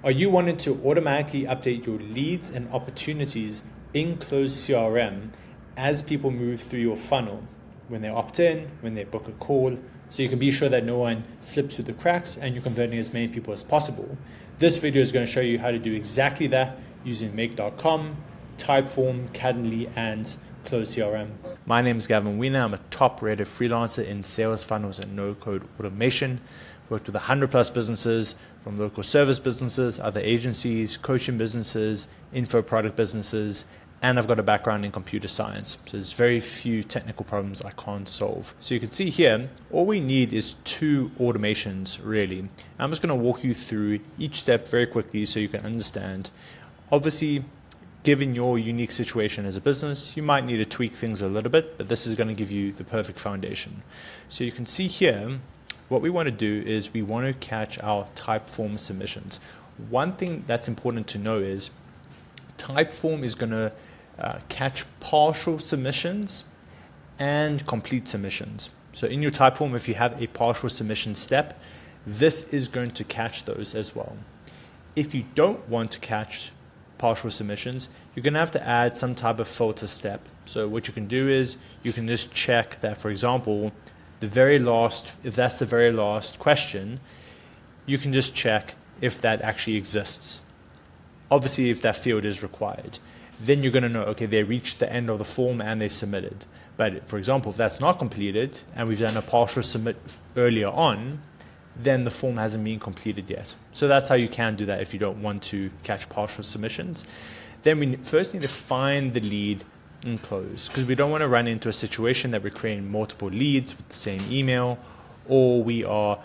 Are you wanting to automatically update your leads and opportunities in closed CRM as people move through your funnel, when they opt in, when they book a call, so you can be sure that no one slips through the cracks and you're converting as many people as possible? This video is going to show you how to do exactly that using Make.com, Typeform, Calendly, and Closed CRM. My name is Gavin Wiener. I'm a top-rated freelancer in sales funnels and no-code automation. Worked with 100+ businesses, from local service businesses, other agencies, coaching businesses, info product businesses, and I've got a background in computer science. So there's very few technical problems I can't solve. So you can see here, all we need is 2 automations, really. I'm just going to walk you through each step very quickly so you can understand. Obviously, given your unique situation as a business, you might need to tweak things a little bit, but this is going to give you the perfect foundation. So you can see here, what we want to do is we want to catch our Typeform submissions. One thing that's important to know is Typeform is going to catch partial submissions and complete submissions. So in your Typeform, if you have a partial submission step, this is going to catch those as well. If you don't want to catch partial submissions, you're going to have to add some type of filter step. So what you can do is you can just check that, for example, if that's the very last question, you can just check if that actually exists. Obviously, if that field is required, then you're going to know, okay, they reached the end of the form and they submitted. But for example, if that's not completed and we've done a partial submit earlier on, then the form hasn't been completed yet. So that's how you can do that if you don't want to catch partial submissions. Then we first need to find the lead and close, because we don't want to run into a situation that we're creating multiple leads with the same email, or we are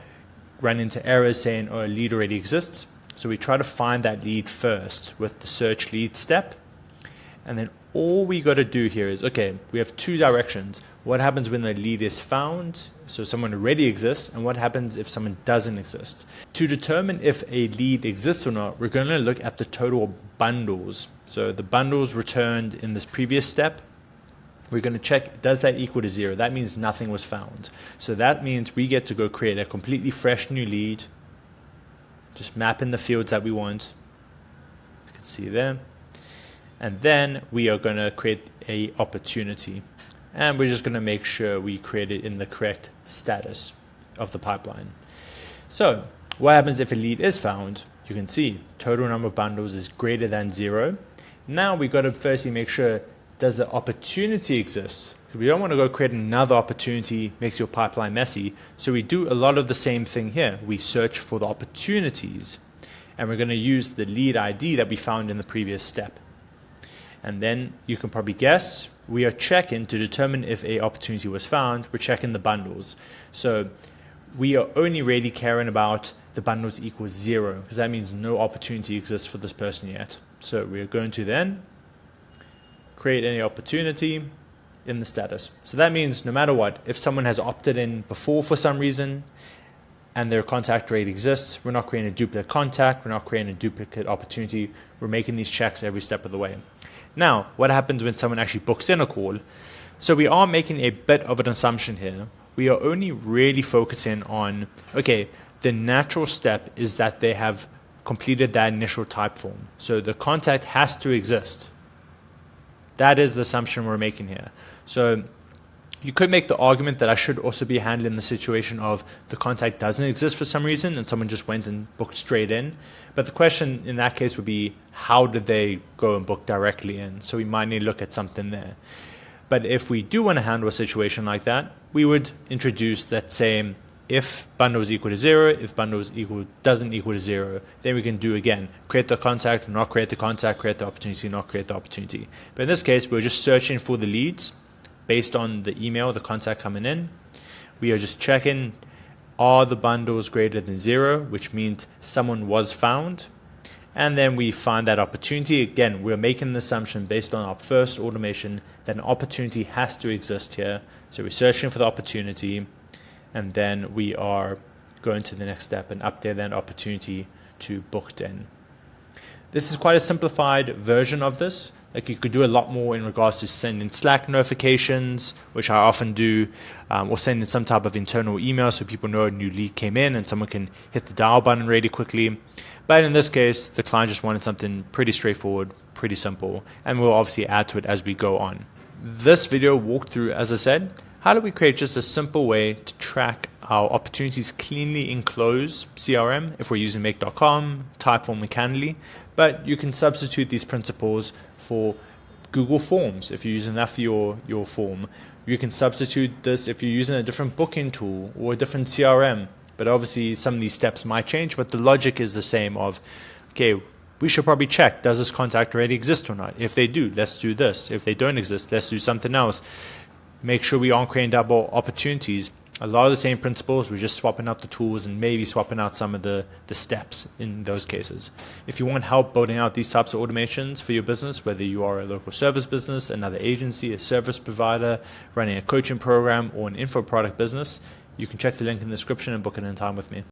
running into errors saying, oh, a lead already exists. So we try to find that lead first with the search lead step. And then all we got to do here is, okay, we have 2 directions. What happens when the lead is found? So someone already exists, and what happens if someone doesn't exist? To determine if a lead exists or not, we're going to look at the total bundles. So the bundles returned in this previous step, we're going to check, does that equal to 0? That means nothing was found. So that means we get to go create a completely fresh new lead, just map in the fields that we want. You can see there. And then we are going to create a opportunity. And we're just going to make sure we create it in the correct status of the pipeline. So what happens if a lead is found? You can see total number of bundles is greater than 0. Now we've got to firstly make sure, does the opportunity exist? We don't want to go create another opportunity, makes your pipeline messy. So we do a lot of the same thing here. We search for the opportunities, and we're going to use the lead ID that we found in the previous step. And then you can probably guess, we are checking to determine if a opportunity was found. We're checking the bundles. So we are only really caring about the bundles equals 0, because that means no opportunity exists for this person yet. So we are going to then create any opportunity in the status. So that means no matter what, if someone has opted in before for some reason and their contact rate exists, we're not creating a duplicate contact, we're not creating a duplicate opportunity, we're making these checks every step of the way. Now, what happens when someone actually books in a call? So we are making a bit of an assumption here. We are only really focusing on, okay, the natural step is that they have completed that initial Typeform. So the contact has to exist. That is the assumption we're making here. So you could make the argument that I should also be handling the situation of the contact doesn't exist for some reason and someone just went and booked straight in. But the question in that case would be, how did they go and book directly in? So we might need to look at something there. But if we do want to handle a situation like that, we would introduce that same if bundle is equal to 0, if bundle is doesn't equal to 0, then we can do again, create the contact, not create the contact, create the opportunity, not create the opportunity. But in this case, we're just searching for the leads based on the email, the contact coming in. We are just checking, are the bundles greater than 0, which means someone was found. And then we find that opportunity. Again, we're making the assumption based on our first automation that an opportunity has to exist here. So we're searching for the opportunity, and then we are going to the next step and update that opportunity to booked in. This is quite a simplified version of this. Like, you could do a lot more in regards to sending Slack notifications, which I often do, or sending some type of internal email so people know a new lead came in and someone can hit the dial button really quickly. But in this case, the client just wanted something pretty straightforward, pretty simple, and we'll obviously add to it as we go on. This video walked through, as I said, how do we create just a simple way to track our opportunities cleanly in Close CRM if we're using make.com, Typeform, and Candidly. But you can substitute these principles for Google Forms if you're using that for your form. You can substitute this if you're using a different booking tool or a different CRM. But obviously some of these steps might change, but the logic is the same of, okay, we should probably check, does this contact already exist or not? If they do, let's do this. If they don't exist, let's do something else. Make sure we aren't creating double opportunities. A lot of the same principles, we're just swapping out the tools and maybe swapping out some of the steps in those cases. If you want help building out these types of automations for your business, whether you are a local service business, another agency, a service provider, running a coaching program, or an info product business, you can check the link in the description and book it in time with me.